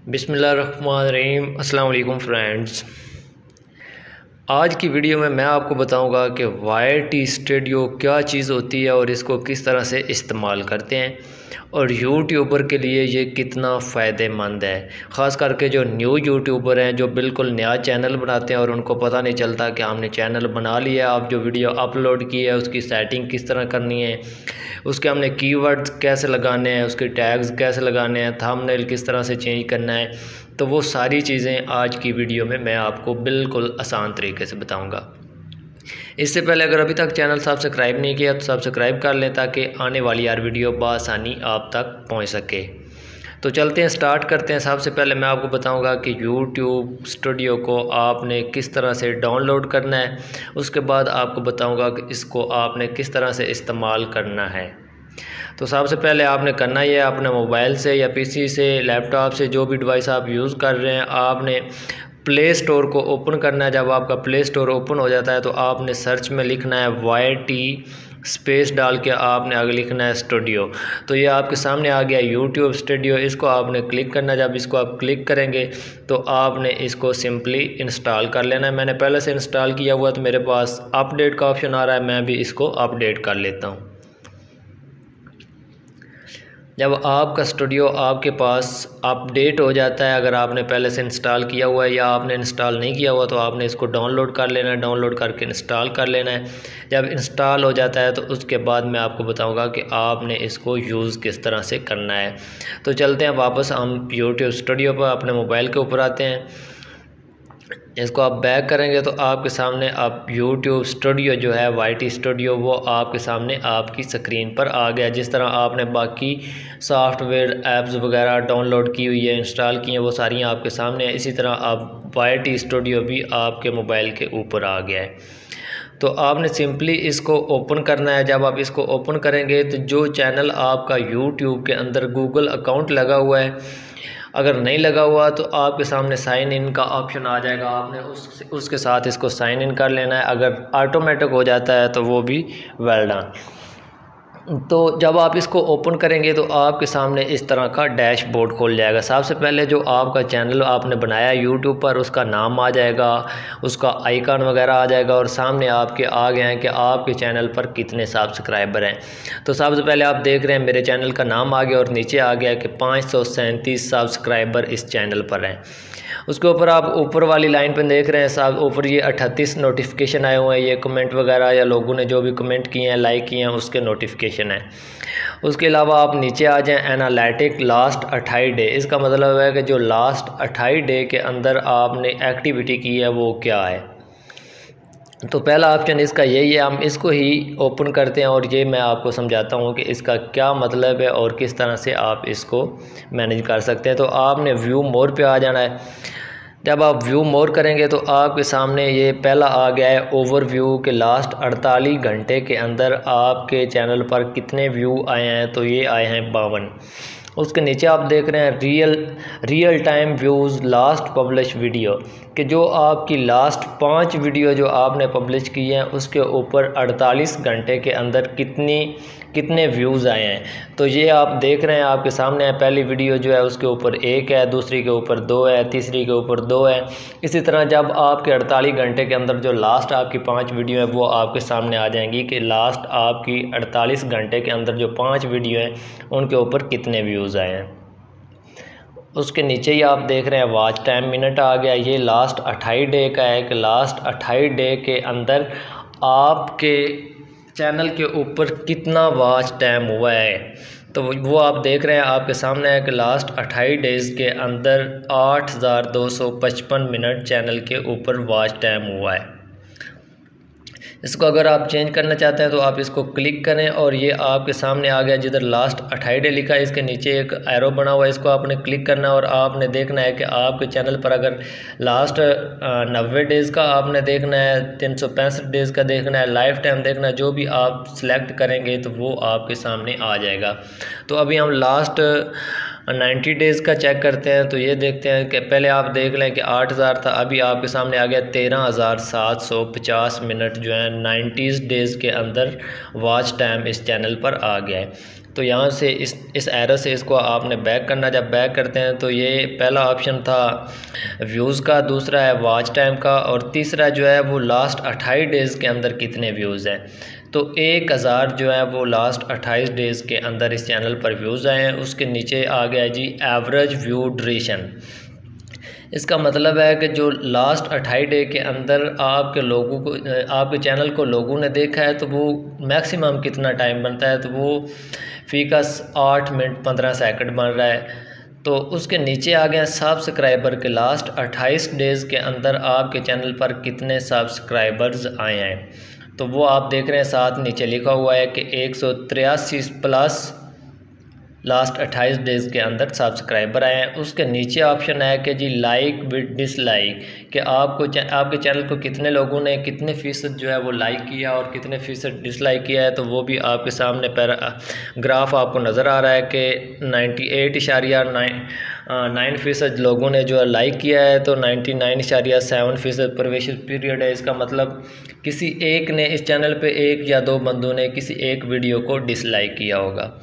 बिस्मिल्लाहिर्रहमानिर्रहीम। अस्सलाम वालेकुम फ्रेंड्स। आज की वीडियो में मैं आपको बताऊंगा कि YT स्टूडियो क्या चीज़ होती है और इसको किस तरह से इस्तेमाल करते हैं और यूट्यूबर के लिए ये कितना फ़ायदेमंद है। ख़ास करके जो न्यू यूट्यूबर हैं, जो बिल्कुल नया चैनल बनाते हैं और उनको पता नहीं चलता कि हमने चैनल बना लिया, आप जो वीडियो अपलोड की है उसकी सेटिंग किस तरह करनी है, उसके हमने कीवर्ड्स कैसे लगाने हैं, उसके टैग्स कैसे लगाने हैं, थंबनेल किस तरह से चेंज करना है। तो वो सारी चीज़ें आज की वीडियो में मैं आपको बिल्कुल आसान तरीके से बताऊंगा। इससे पहले अगर अभी तक चैनल सब्सक्राइब नहीं किया तो सब्सक्राइब कर लें ताकि आने वाली हर वीडियो बआसानी आप तक पहुंच सके। तो चलते हैं, स्टार्ट करते हैं। सबसे पहले मैं आपको बताऊंगा कि YouTube स्टूडियो को आपने किस तरह से डाउनलोड करना है। उसके बाद आपको बताऊंगा कि इसको आपने किस तरह से इस्तेमाल करना है। तो सबसे पहले आपने करना ये है, अपने मोबाइल से या PC से, लैपटॉप से, जो भी डिवाइस आप यूज़ कर रहे हैं, आपने प्ले स्टोर को ओपन करना है। जब आपका प्ले स्टोर ओपन हो जाता है तो आपने सर्च में लिखना है YT स्पेस डाल के आपने आगे लिखना है स्टूडियो। तो ये आपके सामने आ गया YouTube स्टूडियो। इसको आपने क्लिक करना है। जब इसको आप क्लिक करेंगे तो आपने इसको सिंपली इंस्टॉल कर लेना है। मैंने पहले से इंस्टॉल किया हुआ तो मेरे पास अपडेट का ऑप्शन आ रहा है, मैं भी इसको अपडेट कर लेता हूँ। जब आपका स्टूडियो आपके पास अपडेट हो जाता है, अगर आपने पहले से इंस्टॉल किया हुआ है या आपने इंस्टॉल नहीं किया हुआ तो आपने इसको डाउनलोड कर लेना है। डाउनलोड करके इंस्टॉल कर लेना है। जब इंस्टॉल हो जाता है तो उसके बाद मैं आपको बताऊंगा कि आपने इसको यूज़ किस तरह से करना है। तो चलते हैं वापस हम YouTube स्टूडियो पर, अपने मोबाइल के ऊपर आते हैं। इसको आप बैक करेंगे तो आपके सामने आप YouTube स्टूडियो जो है YT स्टूडियो वो आपके सामने आपकी स्क्रीन पर आ गया। जिस तरह आपने बाकी सॉफ्टवेयर ऐप्स वगैरह डाउनलोड की हुई है, इंस्टॉल की हैं, वो सारी आपके सामने है। इसी तरह आप YT स्टूडियो भी आपके मोबाइल के ऊपर आ गया है। तो आपने सिंपली इसको ओपन करना है। जब आप इसको ओपन करेंगे तो जो चैनल आपका YouTube के अंदर गूगल अकाउंट लगा हुआ है, अगर नहीं लगा हुआ तो आपके सामने साइन इन का ऑप्शन आ जाएगा। आपने उसके साथ इसको साइन इन कर लेना है। अगर ऑटोमेटिक हो जाता है तो वो भी वेल डन। तो जब आप इसको ओपन करेंगे तो आपके सामने इस तरह का डैशबोर्ड खोल जाएगा। सबसे पहले जो आपका चैनल आपने बनाया YouTube पर उसका नाम आ जाएगा, उसका आइकन वगैरह आ जाएगा और सामने आपके आ गए हैं कि आपके चैनल पर कितने सब्सक्राइबर हैं। तो सबसे पहले आप देख रहे हैं मेरे चैनल का नाम आ गया और नीचे आ गया कि 537 सब्सक्राइबर इस चैनल पर हैं। उसके ऊपर आप ऊपर वाली लाइन पर देख रहे हैं साहब, ऊपर ये 38 नोटिफिकेशन आए हुए हैं। ये कमेंट वगैरह या लोगों ने जो भी कमेंट किए हैं, लाइक किए हैं, उसके नोटिफिकेशन है। उसके अलावा आप नीचे आ जाएं, एनालिटिक लास्ट 28 डे। इसका मतलब है कि जो लास्ट 28 डे के अंदर आपने एक्टिविटी की है वो क्या है। तो पहला ऑप्शन इसका यही है। हम इसको ही ओपन करते हैं और ये मैं आपको समझाता हूँ कि इसका क्या मतलब है और किस तरह से आप इसको मैनेज कर सकते हैं। तो आपने व्यू मोर पे आ जाना है। जब आप व्यू मोर करेंगे तो आपके सामने ये पहला आ गया है ओवरव्यू के लास्ट 48 घंटे के अंदर आपके चैनल पर कितने व्यू आए हैं। तो ये आए हैं 52। उसके नीचे आप देख रहे हैं real time views last publish video, कि जो आपकी लास्ट 5 वीडियो जो आपने पब्लिश की हैं उसके ऊपर 48 घंटे के अंदर कितने व्यूज़ आए हैं। तो ये आप देख रहे हैं आपके सामने है। पहली वीडियो जो है उसके ऊपर 1 है, दूसरी के ऊपर 2 है, तीसरी के ऊपर 2 है। इसी तरह जब आपके 48 घंटे के अंदर जो लास्ट आपकी 5 वीडियो है वो आपके सामने आ जाएंगी कि लास्ट आपकी 48 घंटे के अंदर जो 5 वीडियो हैं उनके ऊपर कितने व्यूज़ आए हैं। उसके नीचे ही आप देख रहे हैं वॉच टाइम मिनट आ गया। ये लास्ट 28 डे का है कि लास्ट 28 डे के अंदर आपके चैनल के ऊपर कितना वॉच टाइम हुआ है। तो वो आप देख रहे हैं आपके सामने है कि लास्ट 28 डेज़ के अंदर 8255 मिनट चैनल के ऊपर वॉच टाइम हुआ है। इसको अगर आप चेंज करना चाहते हैं तो आप इसको क्लिक करें और ये आपके सामने आ गया जिधर लास्ट 28 डे लिखा है। इसके नीचे एक एरो बना हुआ है, इसको आपने क्लिक करना है और आपने देखना है कि आपके चैनल पर अगर लास्ट 90 डेज़ का आपने देखना है, 365 डेज़ का देखना है, लाइफ टाइम देखना है, जो भी आप सिलेक्ट करेंगे तो वो आपके सामने आ जाएगा। तो अभी हम लास्ट 90 डेज़ का चेक करते हैं। तो ये देखते हैं कि पहले आप देख लें कि 8000 था, अभी आपके सामने आ गया 13750 मिनट जो है 90 डेज़ के अंदर वॉच टाइम इस चैनल पर आ गया है। तो यहाँ से इस एरर से इसको आपने बैक करना। जब बैक करते हैं तो ये पहला ऑप्शन था व्यूज़ का, दूसरा है वॉच टाइम का, और तीसरा जो है वो लास्ट 28 डेज़ के अंदर कितने व्यूज़ हैं। तो 1000 जो है वो लास्ट 28 डेज़ के अंदर इस चैनल पर व्यूज़ आए हैं। उसके नीचे आ गया जी एवरेज व्यू ड्यूरेशन। इसका मतलब है कि जो लास्ट 28 डे के अंदर आपके लोगों को, आपके चैनल को लोगों ने देखा है, तो वो मैक्सिमम कितना टाइम बनता है, तो वो फ़िकस 8 मिनट 15 सेकंड बन रहा है। तो उसके नीचे आ गया सब्सक्राइबर के लास्ट 28 डेज़ के अंदर आपके चैनल पर कितने सब्सक्राइबर्स आए हैं। तो वो आप देख रहे हैं साथ नीचे लिखा हुआ है कि 183 प्लस लास्ट 28 डेज़ के अंदर सब्सक्राइबर आए हैं। उसके नीचे ऑप्शन है कि जी लाइक विद डिसलाइक, कि आपके चैनल को कितने लोगों ने कितने फ़ीसद जो है वो लाइक किया और कितने फ़ीसद डिसलाइक किया है। तो वो भी आपके सामने ग्राफ आपको नज़र आ रहा है कि 98.9% लोगों ने जो है लाइक किया है, तो 99.7% प्रवेश पीरियड है। इसका मतलब किसी एक ने इस चैनल पे, एक या दो बंदों ने किसी एक वीडियो को डिसलाइक किया होगा।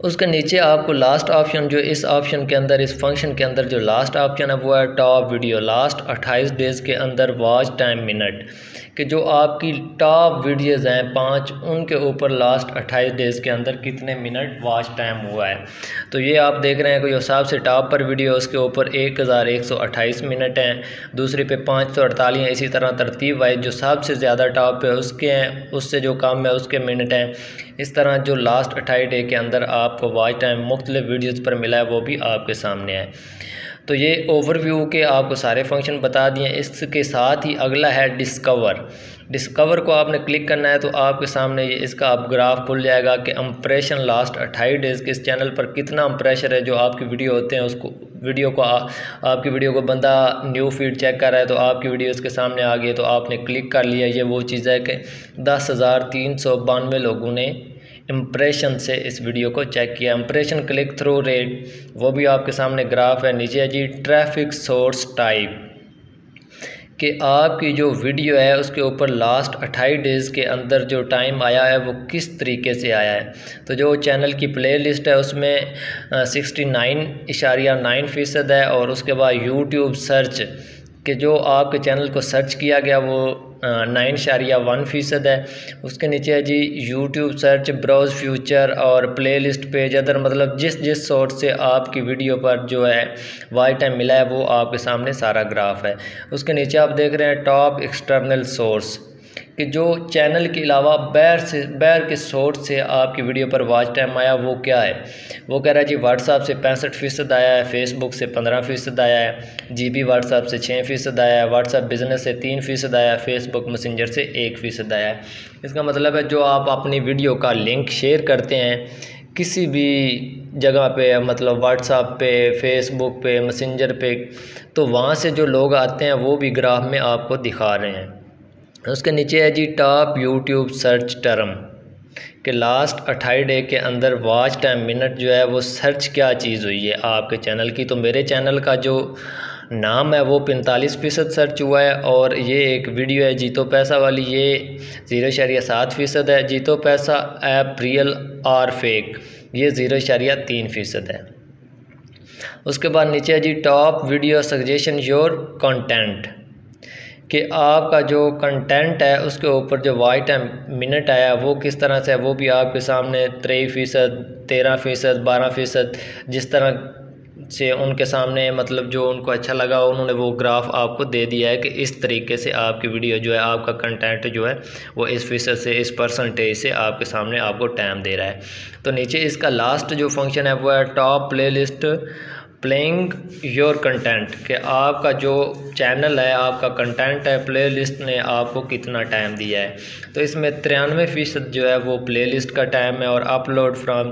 उसके नीचे आपको लास्ट ऑप्शन, जो इस ऑप्शन के अंदर, इस फंक्शन के अंदर जो लास्ट ऑप्शन है वो है टॉप वीडियो। लास्ट 28 डेज़ के अंदर वॉच टाइम मिनट, कि जो आपकी टॉप वीडियोज़ हैं 5, उनके ऊपर लास्ट 28 डेज़ के अंदर कितने मिनट वॉच टाइम हुआ है। तो ये आप देख रहे हैं कि जो सबसे टॉप पर वीडियो उसके ऊपर 1128 मिनट हैं, दूसरे पे 548 हैं। इसी तरह तरतीब वाइज जो सबसे ज़्यादा टॉप पे उसके हैं, उससे जो कम है उसके मिनट हैं। इस तरह जो लास्ट 28 डे के अंदर आपको वॉच टाइम मुख्तलिफ वीडियोज़ पर मिला है वो भी आपके सामने है। तो ये ओवरव्यू के आपको सारे फंक्शन बता दिए। इसके साथ ही अगला है डिस्कवर। डिस्कवर को आपने क्लिक करना है तो आपके सामने ये इसका आप ग्राफ खुल जाएगा कि इम्प्रेशन लास्ट 28 डेज़ के इस चैनल पर कितना इम्प्रेशन है। जो आपकी वीडियो होते हैं उसको आपकी वीडियो को बंदा न्यू फीड चेक कर रहा है तो आपकी वीडियो उसके सामने आ गई, तो आपने क्लिक कर लिया। ये वो चीज़ है कि 10,392 लोगों ने इम्प्रेशन से इस वीडियो को चेक किया। इम्प्रेशन क्लिक थ्रू रेट वो भी आपके सामने ग्राफ है। नीचे है जी ट्रैफिक सोर्स टाइप, कि आपकी जो वीडियो है उसके ऊपर लास्ट 28 डेज़ के अंदर जो टाइम आया है वो किस तरीके से आया है। तो जो चैनल की प्ले लिस्ट है उसमें 69.9% है, और उसके बाद यूट्यूब सर्च कि जो आपके चैनल को सर्च किया गया वो 9.1% है। उसके नीचे है जी यूट्यूब सर्च, ब्राउज फ्यूचर और प्लेलिस्ट पेज अदर, मतलब जिस सोर्स से आपकी वीडियो पर जो है वॉच टाइम मिला है वो आपके सामने सारा ग्राफ है। उसके नीचे आप देख रहे हैं टॉप एक्सटर्नल सोर्स, कि जो चैनल के अलावा बैर के सोर्स से आपकी वीडियो पर वॉच टाइम आया वो क्या है। वो कह रहा है जी व्हाट्सएप से 65% आया है, फेसबुक से 15% आया है, जीबी व्हाट्सएप से 6% आया है, व्हाट्सएप बिजनेस से 3% आया है, फेसबुक मैसेंजर से 1% आया है। इसका मतलब है जो आप अपनी वीडियो का लिंक शेयर करते हैं किसी भी जगह पे, मतलब व्हाट्सएप पे, फेसबुक पे, मैसेंजर पे, तो वहाँ से जो लोग आते हैं वो भी ग्राफ में आपको दिखा रहे हैं। उसके नीचे है जी टॉप यूट्यूब सर्च टर्म, कि लास्ट 28 डे के अंदर वॉच टाइम मिनट जो है वो सर्च क्या चीज़ हुई है आपके चैनल की। तो मेरे चैनल का जो नाम है वो 45% सर्च हुआ है, और ये एक वीडियो है जीतो पैसा वाली, ये 0.7% है। जीतो पैसा ऐप रियल और फेक, ये 0.3% है। उसके बाद नीचे है जी top video suggestion your content, कि आपका जो कंटेंट है उसके ऊपर जो वॉच टाइम मिनट आया वो किस तरह से है, वो भी आपके सामने 23%, 13%, 12%, जिस तरह से उनके सामने, मतलब जो उनको अच्छा लगा उन्होंने वो ग्राफ आपको दे दिया है कि इस तरीके से आपकी वीडियो जो है, आपका कंटेंट जो है वो इस फीसद से, इस परसेंटेज से आपके सामने आपको टाइम दे रहा है। तो नीचे इसका लास्ट जो फंक्शन है वो है top playlist playing your content, कि आपका जो चैनल है, आपका कंटेंट है, प्लेलिस्ट ने आपको कितना टाइम दिया है। तो इसमें 93% जो है वो प्लेलिस्ट का टाइम है, और अपलोड फ्रॉम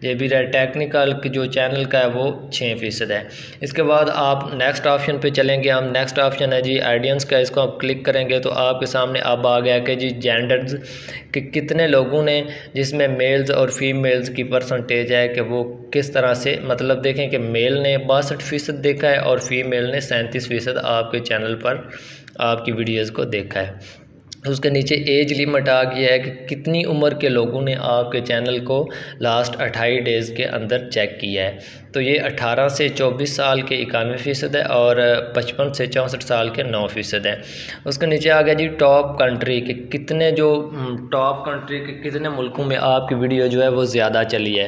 ये भी रहा टेक्निकल कि जो चैनल का है वो 6% है। इसके बाद आप नेक्स्ट ऑप्शन पे चलेंगे। हम नेक्स्ट ऑप्शन है जी ऑडियंस का, इसको आप क्लिक करेंगे तो आपके सामने अब आ गया कि जी जेंडर्स, कि कितने लोगों ने, जिसमें मेल्स और फीमेल्स की परसेंटेज है कि वो किस तरह से, मतलब देखें कि मेल ने 62% देखा है और फीमेल ने 37% आपके चैनल पर आपकी वीडियोज़ को देखा है। उसके नीचे एज लिमिट आ गया है कि कितनी उम्र के लोगों ने आपके चैनल को लास्ट 28 डेज़ के अंदर चेक किया है। तो ये 18 से 24 साल के 91% है और 55 से 64 साल के 9% है। उसके नीचे आ गया जी टॉप कंट्री के कितने जो टॉप कंट्री के कितने मुल्कों में आपकी वीडियो जो है वो ज़्यादा चली है।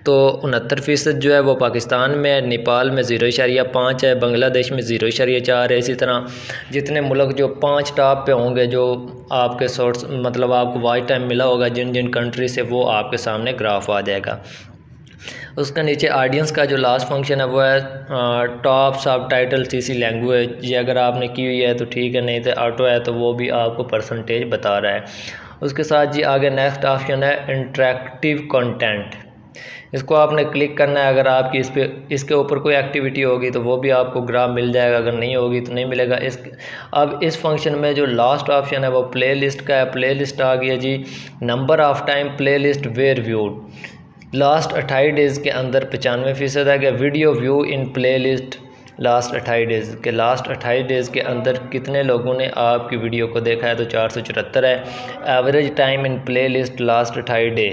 तो 69% जो है वो पाकिस्तान में है, नेपाल में 0.5 है, बांग्लादेश में 0.4 है। इसी तरह जितने मुल्क जो 5 टॉप पे होंगे जो आपके सोर्स मतलब आपको वॉच टाइम मिला होगा जिन जिन कंट्री से, वो आपके सामने ग्राफ आ जाएगा। उसके नीचे ऑडियंस का जो लास्ट फंक्शन है वो है टॉप सब टाइटल CC लैंग्वेज। ये अगर आपने की हुई है तो ठीक है, नहीं तो ऑटो है तो वो भी आपको परसेंटेज बता रहा है। उसके साथ जी आगे नेक्स्ट ऑप्शन है इंटरेक्टिव कंटेंट। इसको आपने क्लिक करना है। अगर आपकी इसके ऊपर कोई एक्टिविटी होगी तो वो भी आपको ग्राफ मिल जाएगा, अगर नहीं होगी तो नहीं मिलेगा। अब इस फंक्शन में जो लास्ट ऑप्शन है वो प्ले लिस्ट का है। प्ले लिस्ट आ गया जी, number of time playlist were viewed last 28 days के अंदर 95% है। Video view in playlist last 28 days के लास्ट 28 डेज़ के अंदर कितने लोगों ने आपकी वीडियो को देखा है, तो 474 है। Average time in playlist last 28 day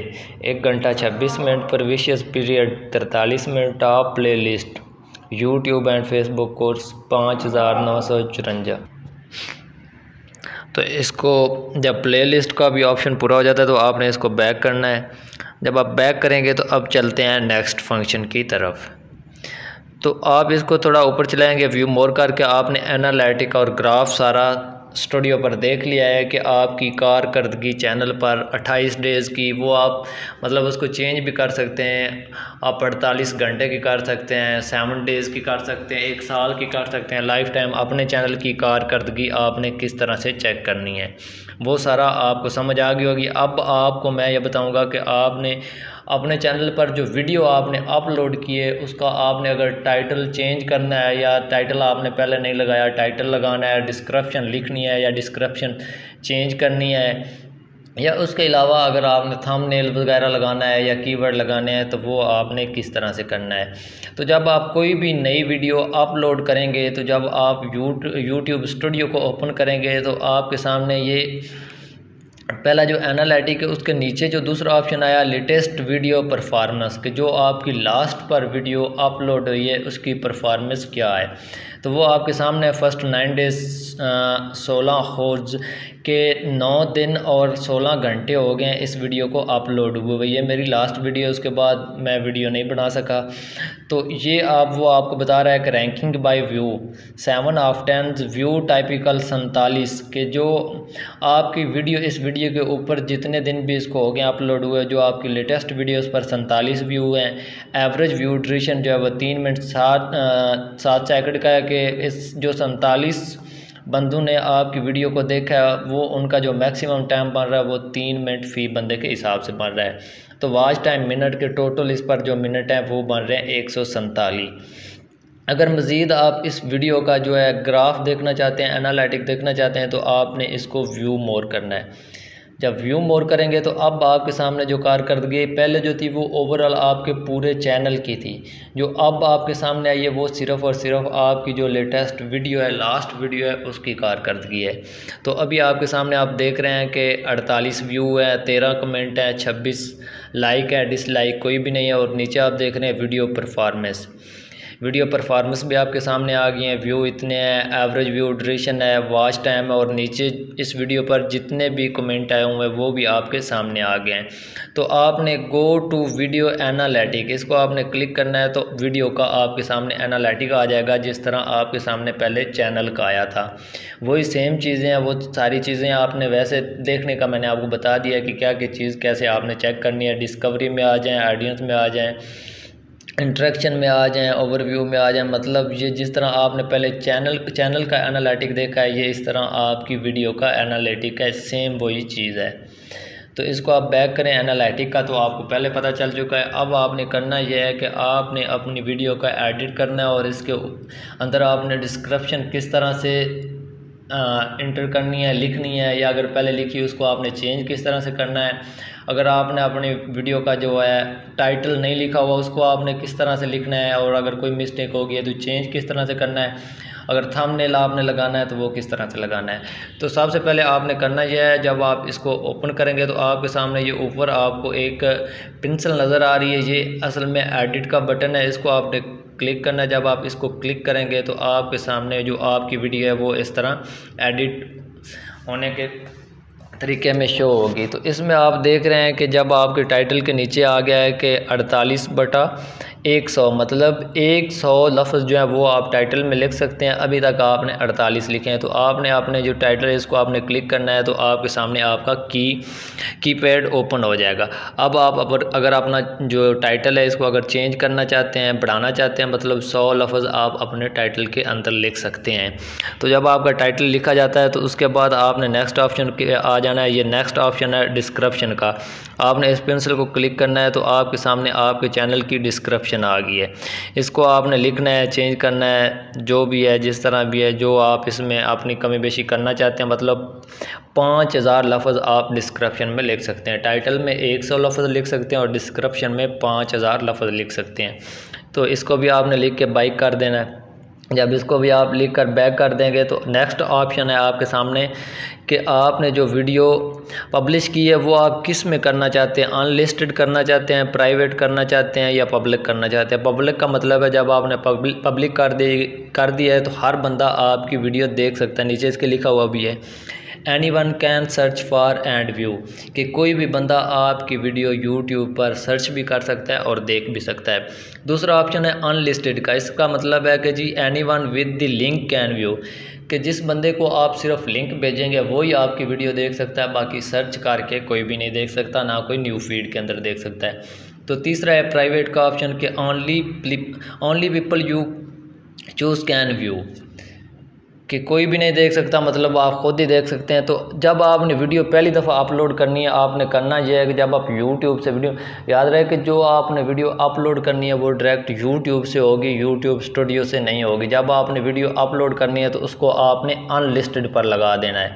1 घंटा 26 minute. Previous period 43 minute. Top play list YouTube and Facebook course 5954। तो इसको जब प्ले लिस्ट का भी ऑप्शन पूरा हो जाता है तो आपने इसको बैक करना है। जब आप बैक करेंगे तो अब चलते हैं नेक्स्ट फंक्शन की तरफ। तो आप इसको थोड़ा ऊपर चलाएंगे व्यू मोर करके, आपने एनालिटिक और ग्राफ सारा स्टूडियो पर देख लिया है कि आपकी कारकर्दगी चैनल पर 28 डेज़ की, वो आप मतलब उसको चेंज भी कर सकते हैं। आप 48 घंटे की कर सकते हैं, 7 डेज़ की कर सकते हैं, 1 साल की कर सकते हैं। लाइफ टाइम अपने चैनल की कारकर्दगी आपने किस तरह से चेक करनी है वो सारा आपको समझ आ गई होगी। अब आपको मैं ये बताऊंगा कि आपने अपने चैनल पर जो वीडियो आपने अपलोड की है उसका आपने अगर टाइटल चेंज करना है या टाइटल आपने पहले नहीं लगाया, टाइटल लगाना है, डिस्क्रिप्शन लिखनी है या डिस्क्रिप्शन चेंज करनी है, या उसके अलावा अगर आपने थंबनेल वगैरह लगाना है या कीवर्ड लगाने हैं तो वो आपने किस तरह से करना है। तो जब आप कोई भी नई वीडियो अपलोड करेंगे तो जब आप यूट्यूब स्टूडियो को ओपन करेंगे तो आपके सामने ये पहला जो एनालिटिक है उसके नीचे जो दूसरा ऑप्शन आया लेटेस्ट वीडियो परफॉर्मेंस के, जो आपकी लास्ट पर वीडियो अपलोड हुई है उसकी परफॉर्मेंस क्या है। तो वो आपके सामने फर्स्ट 9 डेज़ 16 होर्स के 9 दिन और 16 घंटे हो गए हैं इस वीडियो को अपलोड हुए हुए। ये मेरी लास्ट वीडियो, उसके बाद मैं वीडियो नहीं बना सका। तो ये वो आपको बता रहा है कि ranking bye view 7 of 10 view typical 47 के, जो आपकी वीडियो इस वीडियो के ऊपर जितने दिन भी इसको हो गए अपलोड हुए, जो आपकी लेटेस्ट वीडियोस पर 47 व्यू हैं। एवरेज व्यू ड्यूरेशन जो है वो 3 मिनट 7 सेकंड का है कि इस जो 47 बंदों ने आपकी वीडियो को देखा है वो उनका जो मैक्सिमम टाइम बन रहा है वो 3 मिनट फी बंदे के हिसाब से बन रहा है। तो वॉच टाइम मिनट के टोटल इस पर जो मिनट हैं वो बन रहे हैं 147। अगर मज़ीद आप इस वीडियो का जो है ग्राफ देखना चाहते हैं, एनालिटिक देखना चाहते हैं, तो आपने इसको व्यू मोर करना है। जब व्यू मोर करेंगे तो अब आपके सामने जो कारकर्दगी पहले जो थी वो ओवरऑल आपके पूरे चैनल की थी, जो अब आपके सामने आई है वो सिर्फ़ और सिर्फ आपकी जो लेटेस्ट वीडियो है, लास्ट वीडियो है, उसकी कारकर्दगी है। तो अभी आपके सामने आप देख रहे हैं कि 48 व्यू है, 13 कमेंट है, 26 लाइक है, डिसलाइक कोई भी नहीं है, और नीचे आप देख रहे हैं वीडियो परफॉर्मेंस भी आपके सामने आ गई हैं। व्यू इतने हैं, एवरेज व्यू ड्यूरेशन है, वॉच टाइम है, और नीचे इस वीडियो पर जितने भी कमेंट आए हुए हैं वो भी आपके सामने आ गए हैं। तो आपने गो टू वीडियो एनालिटिक, इसको आपने क्लिक करना है तो वीडियो का आपके सामने एनालिटिक आ जाएगा, जिस तरह आपके सामने पहले चैनल का आया था। वही सेम चीज़ें हैं, वो सारी चीज़ें आपने वैसे देखने का मैंने आपको बता दिया कि क्या क्या चीज़ कैसे आपने चेक करनी है। डिस्कवरी में आ जाएँ, ऑडियंस में आ जाएँ, इंट्रैक्शन में आ जाएं, ओवरव्यू में आ जाएं। मतलब ये जिस तरह आपने पहले चैनल का एनालिटिक देखा है, ये इस तरह आपकी वीडियो का एनालिटिक है, सेम वही चीज़ है। तो इसको आप बैक करें एनालिटिक का, तो आपको पहले पता चल चुका है। अब आपने करना यह है कि आपने अपनी वीडियो का एडिट करना है, और इसके अंदर आपने डिस्क्रिप्शन किस तरह से इंटर करनी है, लिखनी है, या अगर पहले लिखी उसको आपने चेंज किस तरह से करना है। अगर आपने अपनी वीडियो का जो है टाइटल नहीं लिखा हुआ उसको आपने किस तरह से लिखना है, और अगर कोई मिस्टेक हो गई है तो चेंज किस तरह से करना है। अगर थंबनेल आपने लगाना है तो वो किस तरह से लगाना है। तो सबसे पहले आपने करना यह है, जब आप इसको ओपन करेंगे तो आपके सामने ये ऊपर आपको एक पेंसिल नज़र आ रही है, ये असल में एडिट का बटन है, इसको आपने क्लिक करना है। जब आप इसको क्लिक करेंगे तो आपके सामने जो आपकी वीडियो है वो इस तरह एडिट होने के तरीके में शो होगी। तो इसमें आप देख रहे हैं कि जब आपके टाइटल के नीचे आ गया है कि 48/100 मतलब 100 लफ्ज़ जो है वो आप टाइटल में लिख सकते हैं। अभी तक आपने 48 लिखे हैं। तो आपने अपने जो टाइटल है इसको आपने क्लिक करना है, तो आपके सामने आपका कीपैड ओपन हो जाएगा। अब आप अगर अपना जो टाइटल है इसको अगर चेंज करना चाहते हैं, बढ़ाना चाहते हैं, मतलब 100 लफ्ज़ आप अपने टाइटल के अंदर लिख सकते हैं। तो जब आपका टाइटल लिखा जाता है तो उसके बाद आपने नेक्स्ट ऑप्शन के आ जाना है। ये नेक्स्ट ऑप्शन है डिस्क्रिप्शन का। आपने इस पेंसिल को क्लिक करना है तो आपके सामने आपके चैनल की डिस्क्रिप्शन आ गई है। इसको आपने लिखना है, चेंज करना है, जो भी है जिस तरह भी है, जो आप इसमें अपनी कमी बेशी करना चाहते हैं। मतलब 5000 लफ्ज़ आप डिस्क्रिप्शन में लिख सकते हैं। टाइटल में 100 लफ्ज़ लिख सकते हैं और डिस्क्रिप्शन में 5000 लफ्ज़ लिख सकते हैं। तो इसको भी आपने लिख के बैक कर देना है। जब इसको भी आप लिख कर बैक कर देंगे तो नेक्स्ट ऑप्शन है आपके सामने कि आपने जो वीडियो पब्लिश की है वो आप किस में करना चाहते हैं, अनलिस्टेड करना चाहते हैं, प्राइवेट करना चाहते हैं या पब्लिक करना चाहते हैं। पब्लिक का मतलब है जब आपने पब्लिक कर दिया है तो हर बंदा आपकी वीडियो देख सकता है। नीचे इसके लिखा हुआ भी है anyone can search for and view, कि कोई भी बंदा आपकी वीडियो यूट्यूब पर सर्च भी कर सकता है और देख भी सकता है। दूसरा ऑप्शन है अनलिस्टेड का। इसका मतलब है कि जी anyone with the link can view, कि जिस बंदे को आप सिर्फ लिंक भेजेंगे वही आपकी वीडियो देख सकता है, बाकी सर्च करके कोई भी नहीं देख सकता, ना कोई न्यू फीड के अंदर देख सकता है। तो तीसरा है प्राइवेट का ऑप्शन कि only people you choose can view, कि कोई भी नहीं देख सकता, मतलब आप खुद ही देख सकते हैं। तो जब आपने वीडियो पहली दफ़ा अपलोड करनी है, आपने करना यह है कि जब आप यूट्यूब से वीडियो, याद रहे कि जो आपने वीडियो अपलोड करनी है वो डायरेक्ट यूट्यूब से होगी, यूट्यूब स्टूडियो से नहीं होगी। जब आपने वीडियो अपलोड करनी है तो उसको आपने अनलिस्टेड पर लगा देना है।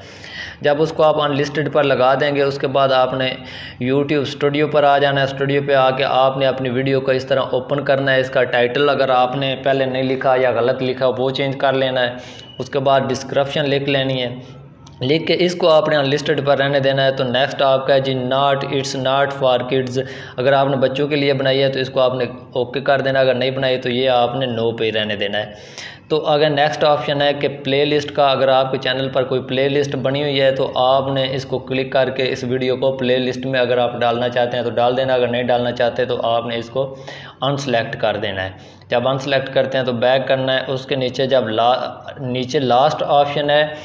जब उसको आप अनलिस्टेड पर लगा देंगे उसके बाद आपने यूट्यूब स्टूडियो पर आ जाना है। स्टूडियो पे आके आपने अपनी वीडियो को इस तरह ओपन करना है। इसका टाइटल अगर आपने पहले नहीं लिखा या गलत लिखा वो चेंज कर लेना है। उसके बाद डिस्क्रिप्शन लिख लेनी है, लिख के इसको आपने अनलिस्टेड पर रहने देना है। तो नेक्स्ट आपका है जी इट्स नॉट फॉर किड्स। अगर आपने बच्चों के लिए बनाई है तो इसको आपने ओके कर देना, अगर नहीं बनाई तो ये आपने नो पे रहने देना है। तो अगर नेक्स्ट ऑप्शन है कि प्लेलिस्ट का। अगर आपके चैनल पर कोई प्लेलिस्ट बनी हुई है तो आपने इसको क्लिक करके इस वीडियो को प्लेलिस्ट में अगर आप डालना चाहते हैं तो डाल देना, अगर नहीं डालना चाहते तो आपने इसको अनसेलेक्ट कर देना है। जब अनसेलेक्ट करते हैं तो बैक करना है। उसके नीचे जब नीचे लास्ट ऑप्शन है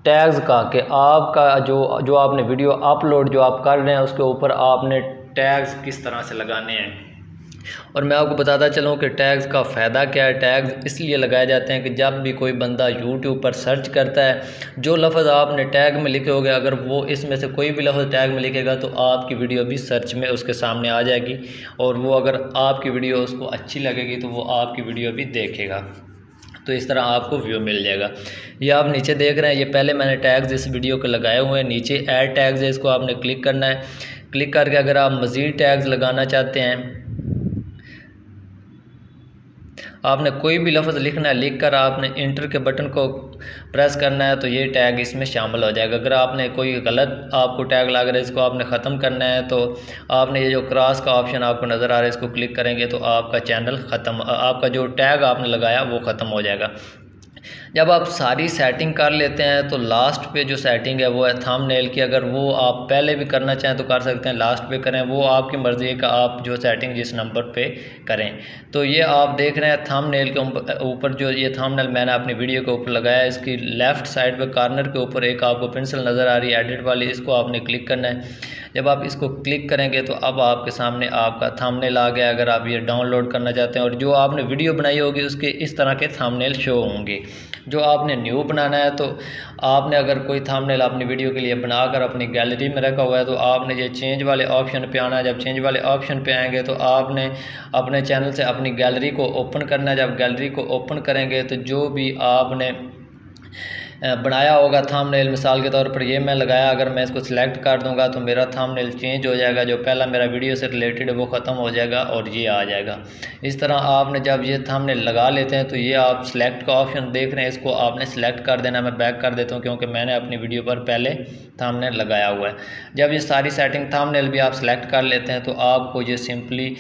टैग्स का, कि आपका जो आपने वीडियो अपलोड जो आप कर रहे हैं उसके ऊपर आपने टैग्स किस तरह से लगाने हैं। और मैं आपको बताता चलूँ कि टैग्स का फ़ायदा क्या है। टैग्स इसलिए लगाए जाते हैं कि जब भी कोई बंदा यूट्यूब पर सर्च करता है, जो लफ्ज़ आपने टैग में लिखे होंगे अगर वो इसमें से कोई भी लफ्ज़ टैग में लिखेगा तो आपकी वीडियो भी सर्च में उसके सामने आ जाएगी, और वो अगर आपकी वीडियो उसको अच्छी लगेगी तो वो आपकी वीडियो भी देखेगा। तो इस तरह आपको व्यू मिल जाएगा। ये आप नीचे देख रहे हैं, ये पहले मैंने टैग्स इस वीडियो के लगाए हुए हैं। नीचे ऐड टैग्स है, इसको आपने क्लिक करना है। क्लिक करके अगर आप मज़ीद टैग्स लगाना चाहते हैं, आपने कोई भी लफ्ज़ लिखना है, लिख कर आपने इंटर के बटन को प्रेस करना है तो ये टैग इसमें शामिल हो जाएगा। अगर आपने कोई गलत आपको टैग लग रहा है इसको आपने ख़त्म करना है तो आपने ये जो क्रॉस का ऑप्शन आपको नज़र आ रहा है इसको क्लिक करेंगे तो आपका चैनल ख़त्म, आपका जो टैग आपने लगाया वो ख़त्म हो जाएगा। जब आप सारी सेटिंग कर लेते हैं तो लास्ट पे जो सेटिंग है वो है थंबनेल की। अगर वो आप पहले भी करना चाहें तो कर सकते हैं, लास्ट पे करें, वो आपकी मर्ज़ी है कि आप जो सेटिंग जिस नंबर पे करें। तो ये आप देख रहे हैं थंबनेल के ऊपर जो ये थंबनेल मैंने अपनी वीडियो के ऊपर लगाया है, इसकी लेफ़्ट साइड पे कॉर्नर के ऊपर एक आपको पेंसिल नज़र आ रही है एडिट वाली, इसको आपने क्लिक करना है। जब आप इसको क्लिक करेंगे तो अब आपके सामने आपका थंबनेल आ गया। अगर आप ये डाउनलोड करना चाहते हैं और जो आपने वीडियो बनाई होगी उसके इस तरह के थंबनेल शो होंगे। जो आपने न्यू बनाना है तो आपने अगर कोई थंबनेल अपनी वीडियो के लिए बनाकर अपनी गैलरी में रखा हुआ है तो आपने ये चेंज वाले ऑप्शन पे आना है। जब चेंज वाले ऑप्शन पे आएंगे तो आपने अपने चैनल से अपनी गैलरी को ओपन करना है। जब गैलरी को ओपन करेंगे तो जो भी आपने बनाया होगा थंबनेल, मिसाल के तौर पर ये मैं लगाया, अगर मैं इसको सिलेक्ट कर दूंगा तो मेरा थंबनेल चेंज हो जाएगा, जो पहला मेरा वीडियो से रिलेटेड है वो ख़त्म हो जाएगा और ये आ जाएगा। इस तरह आपने जब ये थंबनेल लगा लेते हैं तो ये आप सिलेक्ट का ऑप्शन देख रहे हैं, इसको आपने सिलेक्ट कर देना। मैं बैक कर देता हूँ क्योंकि मैंने अपनी वीडियो पर पहले थंबनेल लगाया हुआ है। जब ये सारी सेटिंग थंबनेल भी आप सिलेक्ट कर लेते हैं तो आपको ये सिंपली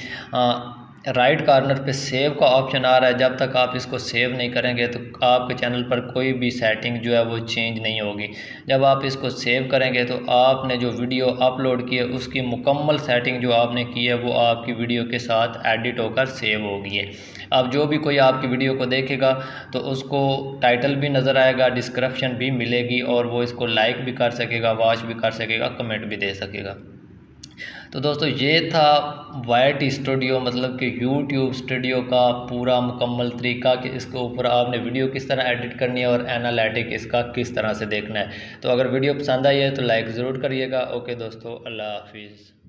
राइट कॉर्नर पे सेव का ऑप्शन आ रहा है। जब तक आप इसको सेव नहीं करेंगे तो आपके चैनल पर कोई भी सेटिंग जो है वो चेंज नहीं होगी। जब आप इसको सेव करेंगे तो आपने जो वीडियो अपलोड की है उसकी मुकम्मल सेटिंग जो आपने की है वो आपकी वीडियो के साथ एडिट होकर सेव होगी है। अब जो भी कोई आपकी वीडियो को देखेगा तो उसको टाइटल भी नज़र आएगा, डिस्क्रिप्शन भी मिलेगी और वो इसको लाइक भी कर सकेगा, वॉच भी कर सकेगा, कमेंट भी दे सकेगा। तो दोस्तों ये था YT स्टूडियो, मतलब कि YouTube स्टूडियो का पूरा मुकम्मल तरीका कि इसके ऊपर आपने वीडियो किस तरह एडिट करनी है और एनालिटिक इसका किस तरह से देखना है। तो अगर वीडियो पसंद आई है तो लाइक ज़रूर करिएगा। ओके दोस्तों, अल्लाह हाफिज़।